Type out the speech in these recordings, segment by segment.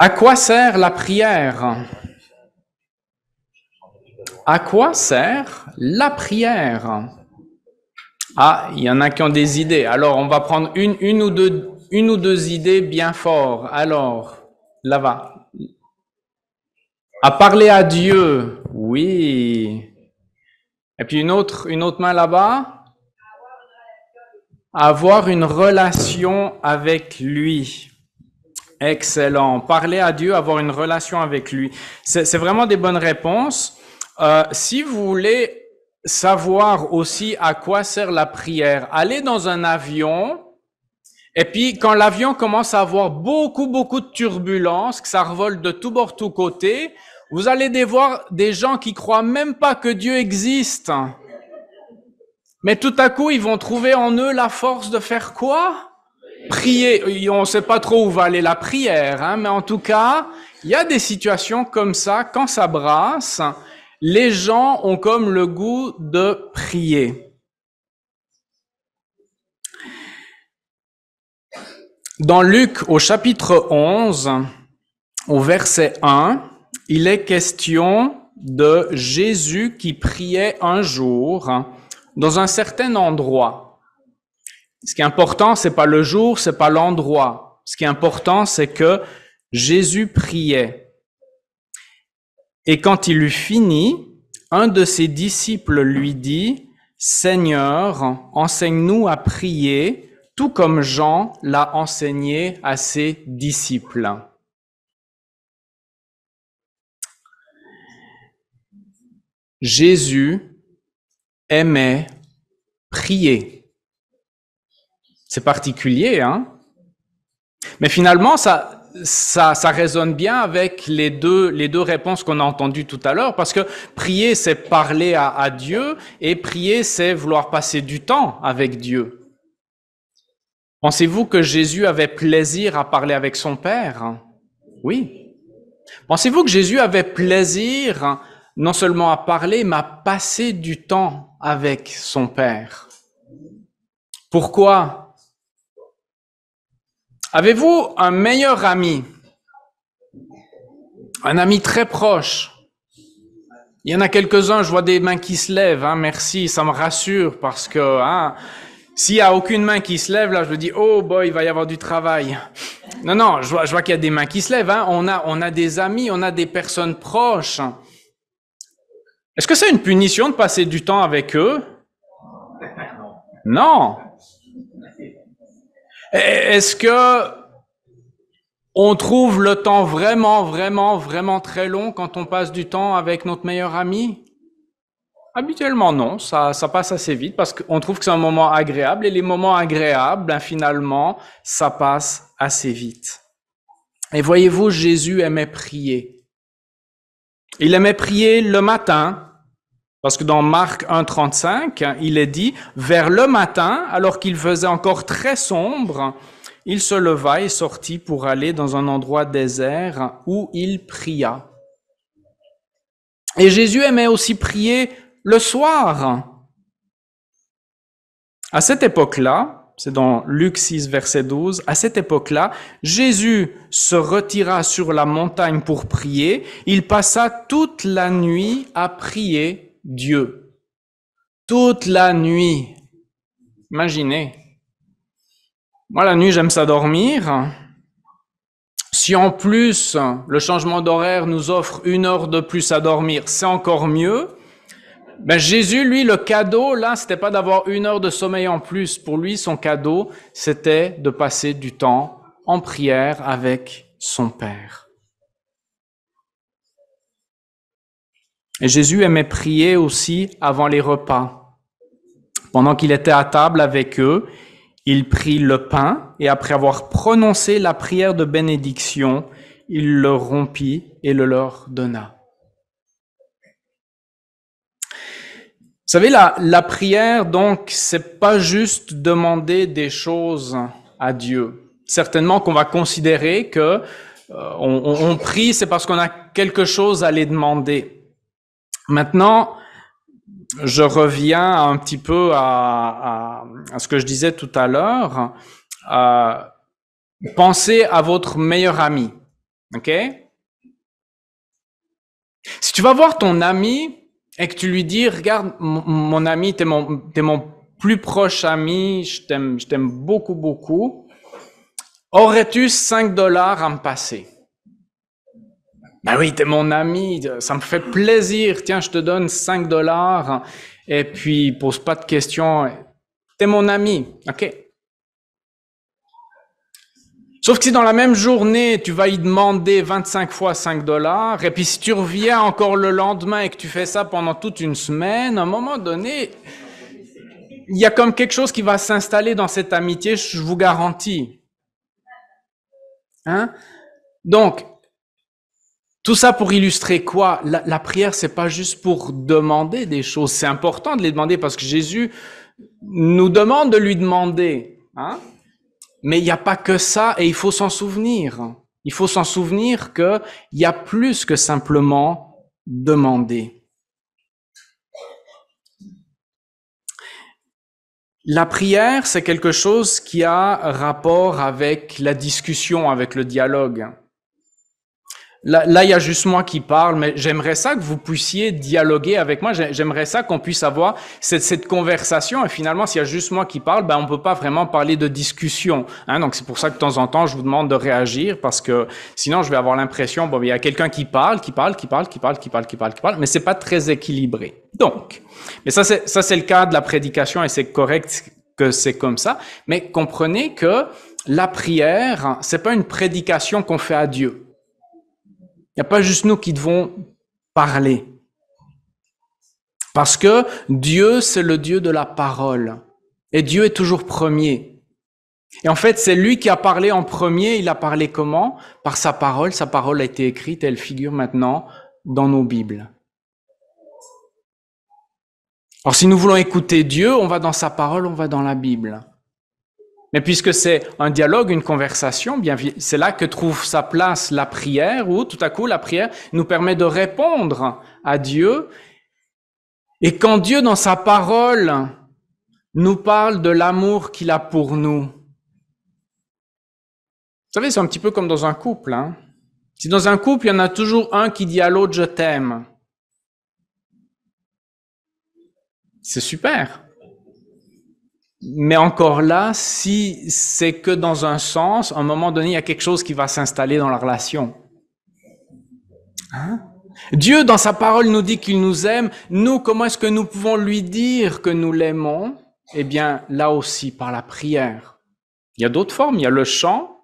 À quoi sert la prière? À quoi sert la prière? Ah, il y en a qui ont des idées. Alors, on va prendre une ou deux idées bien fortes. Alors, là-bas. À parler à Dieu. Oui. Et puis une autre main là-bas. Avoir une relation avec lui. Excellent. Parler à Dieu, avoir une relation avec lui. C'est vraiment des bonnes réponses. Si vous voulez savoir aussi à quoi sert la prière, allez dans un avion et puis quand l'avion commence à avoir beaucoup de turbulences, que ça revole de tous bords, tous côtés, vous allez voir des gens qui croient même pas que Dieu existe. Mais tout à coup, ils vont trouver en eux la force de faire quoi? Prier. On ne sait pas trop où va aller la prière, hein, mais en tout cas, il y a des situations comme ça, quand ça brasse, les gens ont comme le goût de prier. Dans Luc, au chapitre 11, au verset 1, il est question de Jésus qui priait un jour dans un certain endroit. Ce qui est important, c'est pas le jour, c'est pas l'endroit. Ce qui est important, c'est que Jésus priait. Et quand il eut fini, un de ses disciples lui dit, « Seigneur, enseigne-nous à prier, tout comme Jean l'a enseigné à ses disciples. » Jésus aimait prier. C'est particulier, hein? Mais finalement, ça résonne bien avec les deux réponses qu'on a entendues tout à l'heure, parce que prier, c'est parler à Dieu, et prier, c'est vouloir passer du temps avec Dieu. Pensez-vous que Jésus avait plaisir à parler avec son Père? Oui. Pensez-vous que Jésus avait plaisir non seulement à parler, mais à passer du temps avec son Père? Pourquoi? Avez-vous un meilleur ami? Un ami très proche? Il y en a quelques-uns, je vois des mains qui se lèvent, hein, merci, ça me rassure parce que s'il n'y a aucune main qui se lève, là, je me dis, oh boy, il va y avoir du travail. Non, je vois qu'il y a des mains qui se lèvent, hein, on a des amis, on a des personnes proches. Est-ce que c'est une punition de passer du temps avec eux? Non. Est-ce que on trouve le temps vraiment très long quand on passe du temps avec notre meilleur ami? Habituellement, non. Ça passe assez vite parce qu'on trouve que c'est un moment agréable et les moments agréables, ben, finalement, ça passe assez vite. Et voyez-vous, Jésus aimait prier. Il aimait prier le matin. Parce que dans Marc 1,35, il est dit, vers le matin, alors qu'il faisait encore très sombre, il se leva et sortit pour aller dans un endroit désert où il pria. Et Jésus aimait aussi prier le soir. À cette époque-là, c'est dans Luc 6, verset 12, à cette époque-là, Jésus se retira sur la montagne pour prier. Il passa toute la nuit à prier Dieu. Toute la nuit. Imaginez. Moi, la nuit, j'aime ça dormir. Si en plus, le changement d'horaire nous offre 1 heure de plus à dormir, c'est encore mieux. Ben, Jésus, lui, le cadeau, là, c'était pas d'avoir 1 heure de sommeil en plus. Pour lui, son cadeau, c'était de passer du temps en prière avec son Père. Et Jésus aimait prier aussi avant les repas. Pendant qu'il était à table avec eux, il prit le pain et après avoir prononcé la prière de bénédiction, il le rompit et le leur donna. Vous savez, la prière, donc, c'est pas juste demander des choses à Dieu. Certainement qu'on va considérer que on prie, c'est parce qu'on a quelque chose à les demander. Maintenant, je reviens un petit peu à ce que je disais tout à l'heure. Pensez à votre meilleur ami. OK? Si tu vas voir ton ami et que tu lui dis, regarde, mon ami, t'es mon plus proche ami, je t'aime beaucoup, beaucoup. Aurais-tu 5 dollars à me passer? Ben oui, t'es mon ami, ça me fait plaisir. Tiens, je te donne 5 dollars et puis pose pas de questions. T'es mon ami, OK? Sauf que si dans la même journée, tu vas y demander 25 fois 5 dollars, et puis si tu reviens encore le lendemain et que tu fais ça pendant toute une semaine, à un moment donné, il y a comme quelque chose qui va s'installer dans cette amitié, je vous garantis. Hein? Donc, tout ça pour illustrer quoi? La prière, c'est pas juste pour demander des choses. C'est important de les demander parce que Jésus nous demande de lui demander. Hein? Mais il n'y a pas que ça et il faut s'en souvenir. Il faut s'en souvenir qu'il y a plus que simplement demander. La prière, c'est quelque chose qui a rapport avec la discussion, avec le dialogue. Là, il y a juste moi qui parle, mais j'aimerais ça que vous puissiez dialoguer avec moi. J'aimerais ça qu'on puisse avoir cette conversation. Et finalement, s'il y a juste moi qui parle, ben on peut pas vraiment parler de discussion. Hein? Donc c'est pour ça que de temps en temps, je vous demande de réagir parce que sinon, je vais avoir l'impression, bon, il y a quelqu'un qui parle, mais c'est pas très équilibré. Donc, mais ça c'est le cas de la prédication et c'est correct que c'est comme ça. Mais comprenez que la prière, c'est pas une prédication qu'on fait à Dieu. Il n'y a pas juste nous qui devons parler. Parce que Dieu, c'est le Dieu de la parole. Et Dieu est toujours premier. Et en fait, c'est lui qui a parlé en premier. Il a parlé comment? Par sa parole. Sa parole a été écrite et elle figure maintenant dans nos Bibles. Alors, si nous voulons écouter Dieu, on va dans sa parole, on va dans la Bible. Mais puisque c'est un dialogue, une conversation, bien c'est là que trouve sa place la prière, où tout à coup la prière nous permet de répondre à Dieu. Et quand Dieu, dans sa parole, nous parle de l'amour qu'il a pour nous. Vous savez, c'est un petit peu comme dans un couple. Hein? Si dans un couple, il y en a toujours un qui dit à l'autre « je t'aime », c'est super. Mais encore là, si c'est que dans un sens, à un moment donné, il y a quelque chose qui va s'installer dans la relation. Hein? Dieu, dans sa parole, nous dit qu'il nous aime. Nous, comment est-ce que nous pouvons lui dire que nous l'aimons? Eh bien, là aussi, par la prière. Il y a d'autres formes. Il y a le chant,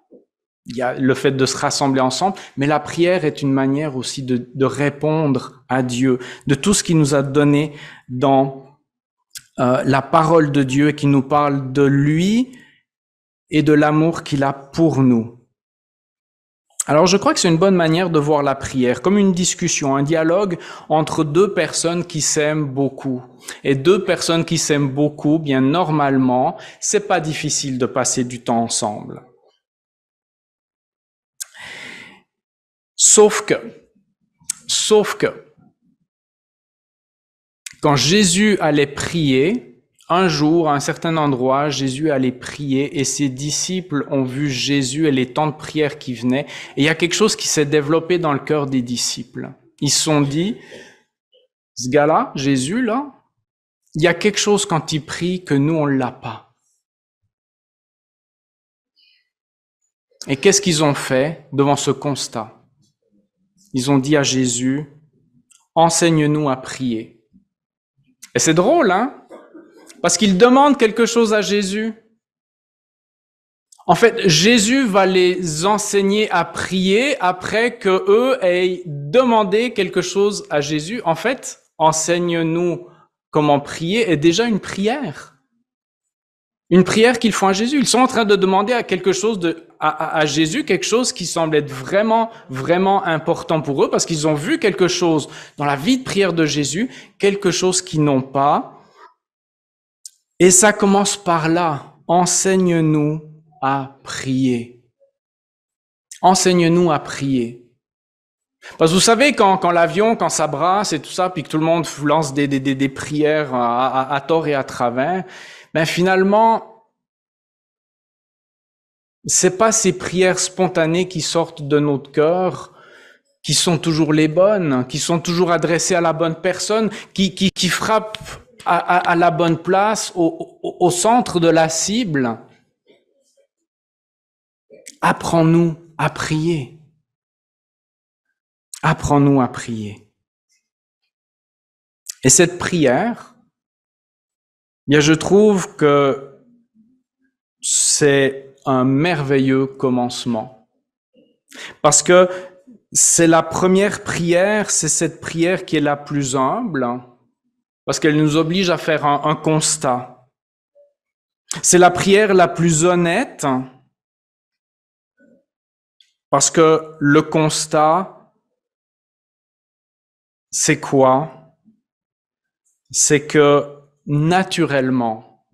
il y a le fait de se rassembler ensemble, mais la prière est une manière aussi de répondre à Dieu, de tout ce qu'il nous a donné dans la parole de Dieu qui nous parle de lui et de l'amour qu'il a pour nous. Alors je crois que c'est une bonne manière de voir la prière, comme une discussion, un dialogue entre deux personnes qui s'aiment beaucoup. Et deux personnes qui s'aiment beaucoup, bien normalement, c'est pas difficile de passer du temps ensemble. Sauf que, quand Jésus allait prier, un jour, à un certain endroit, Jésus allait prier et ses disciples ont vu Jésus et les temps de prière qui venaient. Et il y a quelque chose qui s'est développé dans le cœur des disciples. Ils se sont dit, ce gars-là, Jésus, là, il y a quelque chose quand il prie que nous, on l'a pas. Et qu'est-ce qu'ils ont fait devant ce constat? Ils ont dit à Jésus, enseigne-nous à prier. Et c'est drôle, hein? Parce qu'ils demandent quelque chose à Jésus. En fait, Jésus va les enseigner à prier après que eux aient demandé quelque chose à Jésus. En fait, enseigne-nous comment prier est déjà une prière. Une prière qu'ils font à Jésus. Ils sont en train de demander à quelque chose à Jésus, quelque chose qui semble être vraiment, vraiment important pour eux parce qu'ils ont vu quelque chose dans la vie de prière de Jésus, quelque chose qu'ils n'ont pas. Et ça commence par là. Enseigne-nous à prier. Enseigne-nous à prier. Parce que vous savez, quand l'avion, quand ça brasse et tout ça, puis que tout le monde lance des prières à tort et à travers, ben finalement, C'est pas ces prières spontanées qui sortent de notre cœur qui sont toujours les bonnes, qui sont toujours adressées à la bonne personne, qui frappent à la bonne place, au centre de la cible. Apprends-nous à prier. Apprends-nous à prier. Et cette prière, bien, je trouve que c'est un merveilleux commencement. Parce que c'est la première prière, c'est cette prière qui est la plus humble, parce qu'elle nous oblige à faire un constat. C'est la prière la plus honnête, parce que le constat, c'est quoi? C'est que naturellement,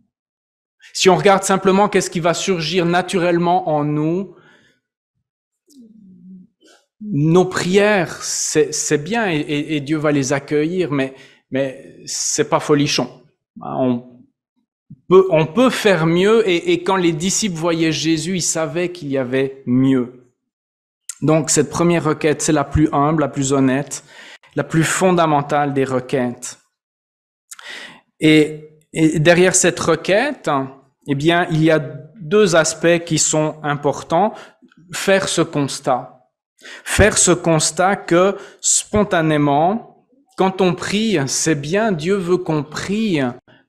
si on regarde simplement qu'est-ce qui va surgir naturellement en nous, nos prières, c'est bien et Dieu va les accueillir, mais c'est pas folichon. On peut faire mieux et quand les disciples voyaient Jésus, ils savaient qu'il y avait mieux. Donc cette première requête, c'est la plus humble, la plus honnête, la plus fondamentale des requêtes. Et derrière cette requête, eh bien, il y a deux aspects qui sont importants. Faire ce constat. Faire ce constat que spontanément, quand on prie, c'est bien, Dieu veut qu'on prie,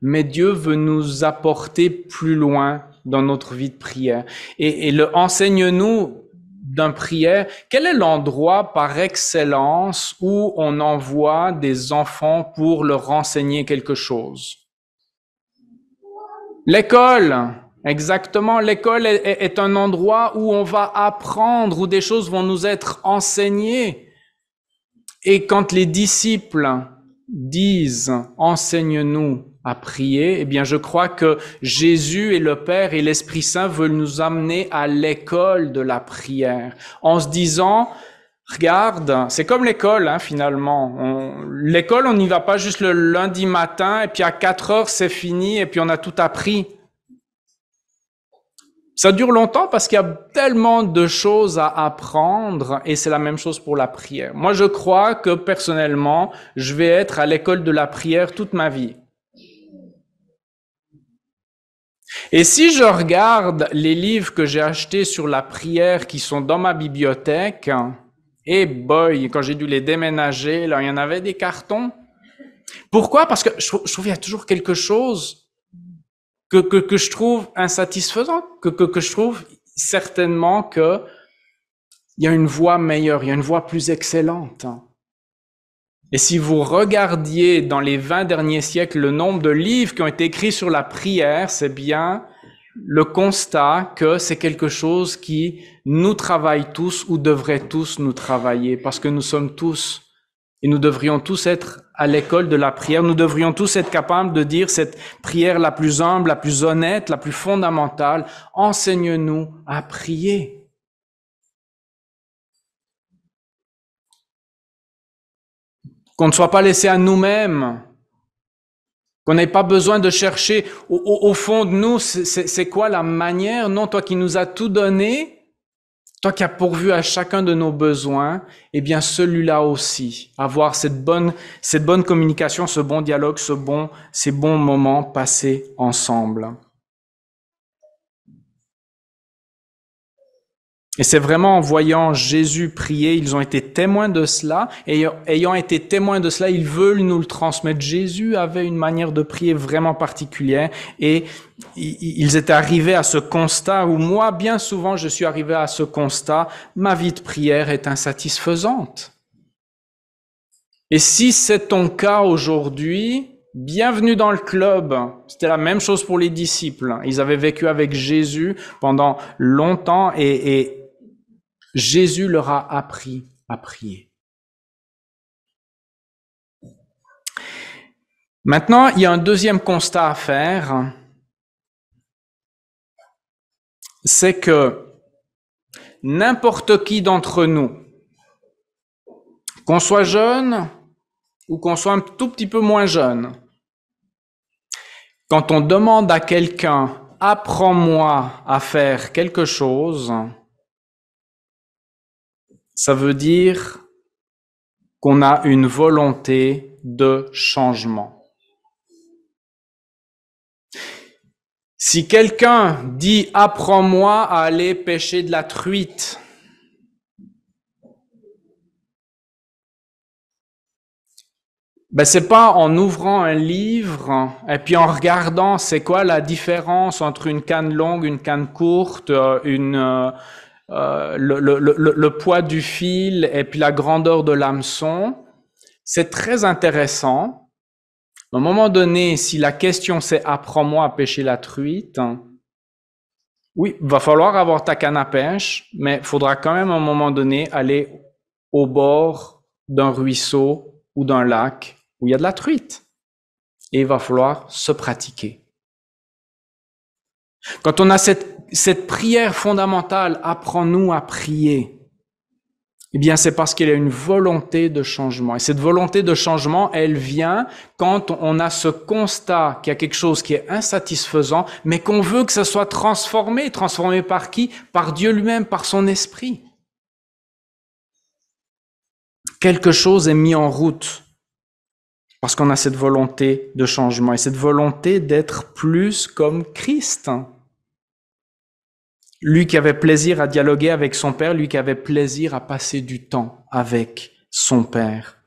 mais Dieu veut nous apporter plus loin dans notre vie de prière. Et enseigne-nous d'un prière, quel est l'endroit par excellence où on envoie des enfants pour leur enseigner quelque chose? L'école. Exactement, l'école est un endroit où on va apprendre, où des choses vont nous être enseignées. Et quand les disciples disent « enseigne-nous à prier », eh bien je crois que Jésus et le Père et l'Esprit Saint veulent nous amener à l'école de la prière, en se disant « regarde, c'est comme l'école finalement. L'école, on n'y va pas juste le lundi matin et puis à 4 heures c'est fini et puis on a tout appris. » Ça dure longtemps parce qu'il y a tellement de choses à apprendre et c'est la même chose pour la prière. Moi, je crois que personnellement, je vais être à l'école de la prière toute ma vie. Et si je regarde les livres que j'ai achetés sur la prière qui sont dans ma bibliothèque, et boy, quand j'ai dû les déménager, là, il y en avait des cartons. Pourquoi? Parce que je trouve qu'il y a toujours quelque chose que je trouve insatisfaisant, que je trouve certainement que il y a une voie meilleure, il y a une voie plus excellente. Et si vous regardiez dans les 20 derniers siècles le nombre de livres qui ont été écrits sur la prière, c'est bien le constat que c'est quelque chose qui nous travaille tous ou devrait tous nous travailler parce que nous sommes tous et nous devrions tous être à l'école de la prière. Nous devrions tous être capables de dire cette prière la plus humble, la plus honnête, la plus fondamentale. Enseigne-nous à prier. Qu'on ne soit pas laissé à nous-mêmes. Qu'on n'ait pas besoin de chercher au fond de nous, c'est quoi la manière? Non, toi qui nous as tout donné, toi qui as pourvu à chacun de nos besoins, eh bien celui-là aussi, avoir cette bonne communication, ce bon dialogue, ces bons moments passés ensemble. Et c'est vraiment en voyant Jésus prier, ils ont été témoins de cela, et ayant été témoins de cela, ils veulent nous le transmettre. Jésus avait une manière de prier vraiment particulière, et ils étaient arrivés à ce constat, où moi, bien souvent, je suis arrivé à ce constat, ma vie de prière est insatisfaisante. Et si c'est ton cas aujourd'hui, bienvenue dans le club. C'était la même chose pour les disciples. Ils avaient vécu avec Jésus pendant longtemps, et Jésus leur a appris à prier. Maintenant, il y a un deuxième constat à faire, c'est que n'importe qui d'entre nous, qu'on soit jeune ou qu'on soit un tout petit peu moins jeune, quand on demande à quelqu'un apprends-moi à faire quelque chose, ça veut dire qu'on a une volonté de changement. Si quelqu'un dit « apprends-moi à aller pêcher de la truite », ben c'est pas en ouvrant un livre et puis en regardant c'est quoi la différence entre une canne longue, une canne courte, le poids du fil et puis la grandeur de l'hameçon. C'est très intéressant. À un moment donné, si la question c'est apprends-moi à pêcher la truite, oui, va falloir avoir ta canne à pêche, mais il faudra quand même à un moment donné aller au bord d'un ruisseau ou d'un lac où il y a de la truite. Et il va falloir se pratiquer. Quand on a cette prière fondamentale, apprends-nous à prier, eh bien, c'est parce qu'il y a une volonté de changement. Et cette volonté de changement, elle vient quand on a ce constat qu'il y a quelque chose qui est insatisfaisant, mais qu'on veut que ça soit transformé. Transformé par qui? Par Dieu lui-même, par son esprit. Quelque chose est mis en route parce qu'on a cette volonté de changement et cette volonté d'être plus comme Christ. Lui qui avait plaisir à dialoguer avec son Père, lui qui avait plaisir à passer du temps avec son Père.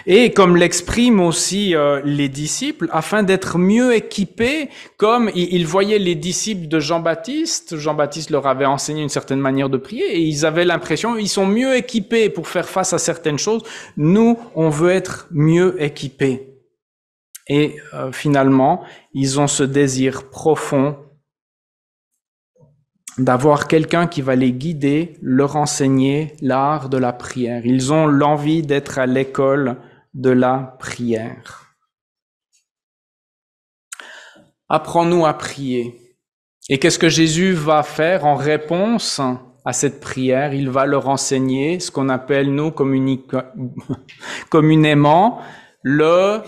Et comme l'expriment aussi les disciples, afin d'être mieux équipés, comme ils voyaient les disciples de Jean-Baptiste, Jean-Baptiste leur avait enseigné une certaine manière de prier, et ils avaient l'impression qu'ils sont mieux équipés pour faire face à certaines choses. Nous, on veut être mieux équipés. Et finalement, ils ont ce désir profond d'avoir quelqu'un qui va les guider, leur enseigner l'art de la prière. Ils ont l'envie d'être à l'école de la prière. Apprends-nous à prier. Et qu'est-ce que Jésus va faire en réponse à cette prière? Il va leur enseigner ce qu'on appelle, nous, communément, le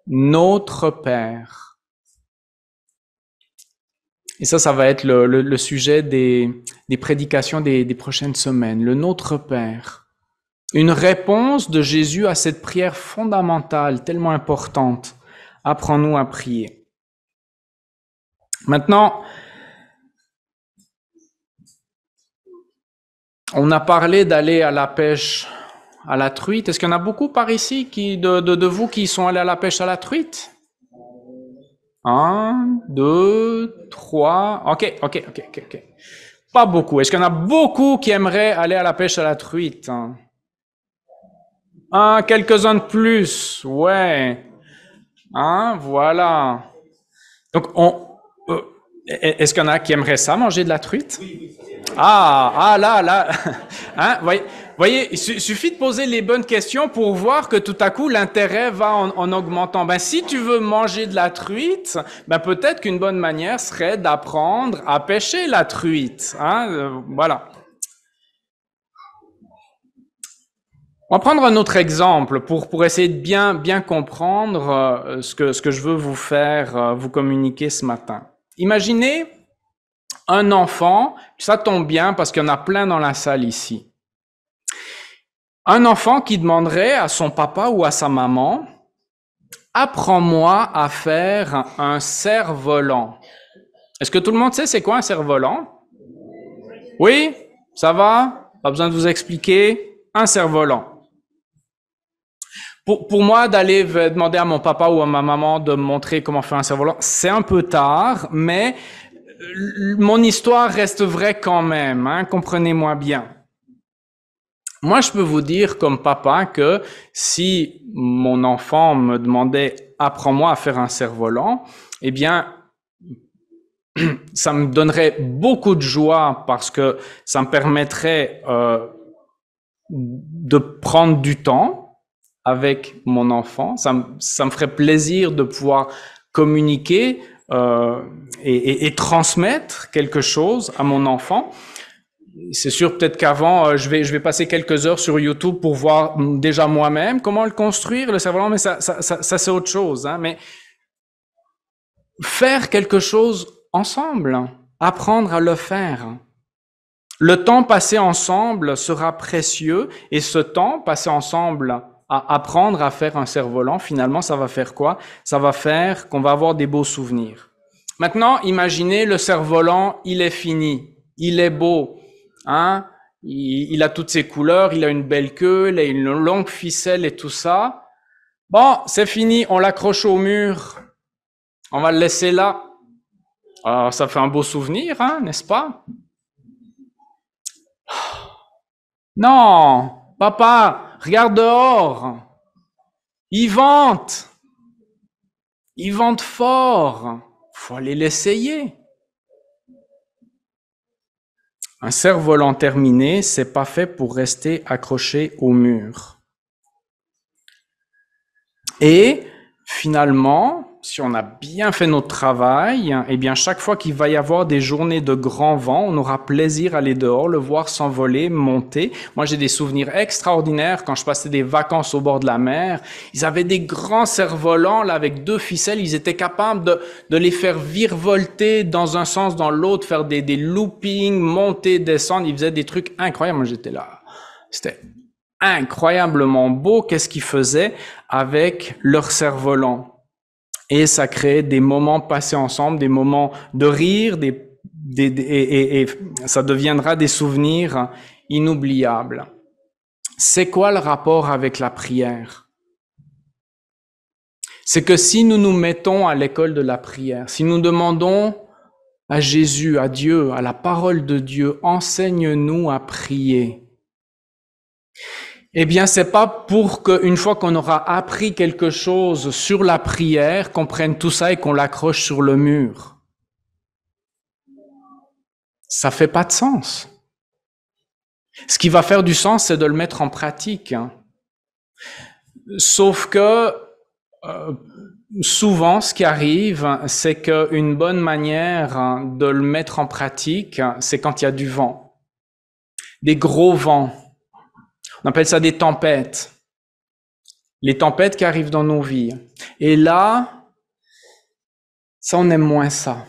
Notre Père. Et ça va être le sujet des prédications des prochaines semaines. Le Notre Père. Une réponse de Jésus à cette prière fondamentale, tellement importante. Apprends-nous à prier. Maintenant, on a parlé d'aller à la pêche à la truite. Est-ce qu'il y en a beaucoup par ici de vous qui sont allés à la pêche à la truite? 1, 2, 3. OK. Pas beaucoup. Est-ce qu'il y en a beaucoup qui aimeraient aller à la pêche à la truite? Quelques-uns de plus. Ouais. Voilà. Donc, est-ce qu'il y en a qui aimeraient ça, manger de la truite? Là. Hein, voyez, il suffit de poser les bonnes questions pour voir que tout à coup, l'intérêt va en augmentant. Si tu veux manger de la truite, peut-être qu'une bonne manière serait d'apprendre à pêcher la truite. Voilà. On va prendre un autre exemple pour essayer de bien comprendre ce que je veux vous faire, vous communiquer ce matin. Imaginez un enfant, ça tombe bien parce qu'il y en a plein dans la salle ici. Un enfant qui demanderait à son papa ou à sa maman, apprends-moi à faire un cerf-volant. Est-ce que tout le monde sait c'est quoi un cerf-volant? Oui? Ça va? Pas besoin de vous expliquer. Un cerf-volant. Pour moi, d'aller demander à mon papa ou à ma maman de me montrer comment faire un cerf-volant, c'est un peu tard, mais mon histoire reste vraie quand même, comprenez-moi bien. Moi, je peux vous dire comme papa que si mon enfant me demandait « apprends-moi à faire un cerf-volant », eh bien, ça me donnerait beaucoup de joie parce que ça me permettrait de prendre du temps avec mon enfant. Ça me ferait plaisir de pouvoir communiquer et transmettre quelque chose à mon enfant. C'est sûr, peut-être qu'avant, je vais passer quelques heures sur YouTube pour voir déjà moi-même comment le construire, le cerf-volant, mais ça c'est autre chose. Mais faire quelque chose ensemble, apprendre à le faire. Le temps passé ensemble sera précieux et ce temps passé ensemble à apprendre à faire un cerf-volant, finalement, ça va faire quoi? Ça va faire qu'on va avoir des beaux souvenirs. Maintenant, imaginez le cerf-volant, il est fini, il est beau, hein? Il a toutes ses couleurs, il a une belle queue, il a une longue ficelle et tout ça. Bon, c'est fini, on l'accroche au mur, on va le laisser là. Alors, ça fait un beau souvenir, hein, n'est-ce pas? Non, papa, regarde dehors. Ils ventent. Ils ventent fort. Faut aller l'essayer. Un cerf-volant terminé, c'est pas fait pour rester accroché au mur. Et finalement, si on a bien fait notre travail, eh bien chaque fois qu'il va y avoir des journées de grand vent, on aura plaisir à aller dehors, le voir s'envoler, monter. Moi, j'ai des souvenirs extraordinaires quand je passais des vacances au bord de la mer. Ils avaient des grands cerfs-volants là avec 2 ficelles. Ils étaient capables de les faire virevolter dans un sens, dans l'autre, faire des loopings, monter, descendre. Ils faisaient des trucs incroyables. Moi, j'étais là. C'était incroyablement beau. Qu'est-ce qu'ils faisaient avec leur cerf-volant? Et ça crée des moments passés ensemble, des moments de rire, et ça deviendra des souvenirs inoubliables. C'est quoi le rapport avec la prière? C'est que si nous nous mettons à l'école de la prière, si nous demandons à Jésus, à Dieu, à la parole de Dieu, enseigne-nous à prier. Eh bien, c'est pas pour qu'une fois qu'on aura appris quelque chose sur la prière, qu'on prenne tout ça et qu'on l'accroche sur le mur. Ça fait pas de sens. Ce qui va faire du sens, c'est de le mettre en pratique. Sauf que souvent, ce qui arrive, c'est qu'une bonne manière de le mettre en pratique, c'est quand il y a du vent. Des gros vents. On appelle ça des tempêtes. Les tempêtes qui arrivent dans nos vies. Et là, ça, on aime moins ça.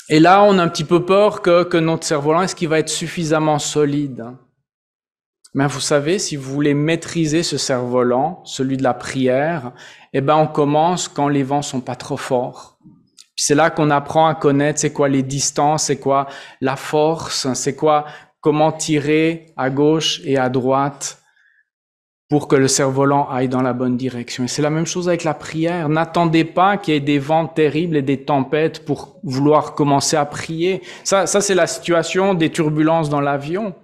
Et là, on a un petit peu peur que notre cerf-volant, est-ce qu'il va être suffisamment solide? Mais vous savez, si vous voulez maîtriser ce cerf-volant, celui de la prière, eh ben, on commence quand les vents sont pas trop forts. Puis c'est là qu'on apprend à connaître c'est quoi les distances, c'est quoi la force, c'est quoi comment tirer à gauche et à droite pour que le cerf-volant aille dans la bonne direction. Et c'est la même chose avec la prière. N'attendez pas qu'il y ait des vents terribles et des tempêtes pour vouloir commencer à prier. Ça c'est la situation des turbulences dans l'avion.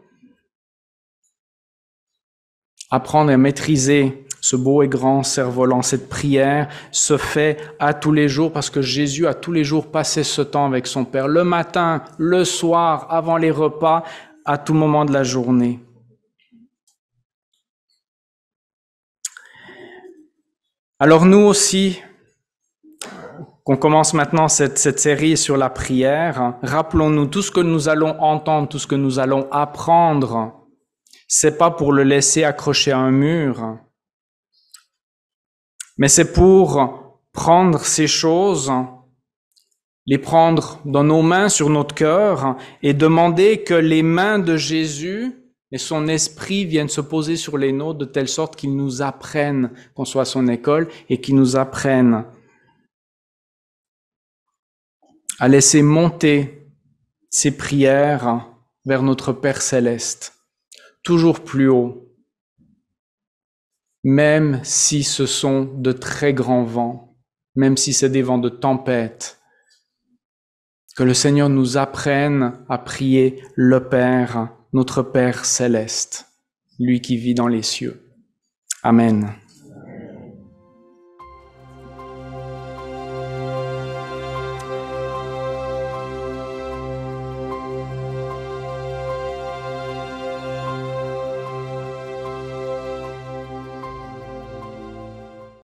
Apprendre à maîtriser ce beau et grand cerf-volant, cette prière se fait à tous les jours parce que Jésus a tous les jours passé ce temps avec son Père, le matin, le soir, avant les repas, à tout moment de la journée. Alors nous aussi, qu'on commence maintenant cette série sur la prière, rappelons-nous tout ce que nous allons entendre, tout ce que nous allons apprendre, c'est pas pour le laisser accrocher à un mur, mais c'est pour prendre ces choses, les prendre dans nos mains, sur notre cœur, et demander que les mains de Jésus et son esprit viennent se poser sur les nôtres de telle sorte qu'il nous apprenne, qu'on soit à son école, et qu'il nous apprenne à laisser monter ces prières vers notre Père céleste, toujours plus haut, même si ce sont de très grands vents, même si c'est des vents de tempête, que le Seigneur nous apprenne à prier le Père, notre Père céleste, lui qui vit dans les cieux. Amen.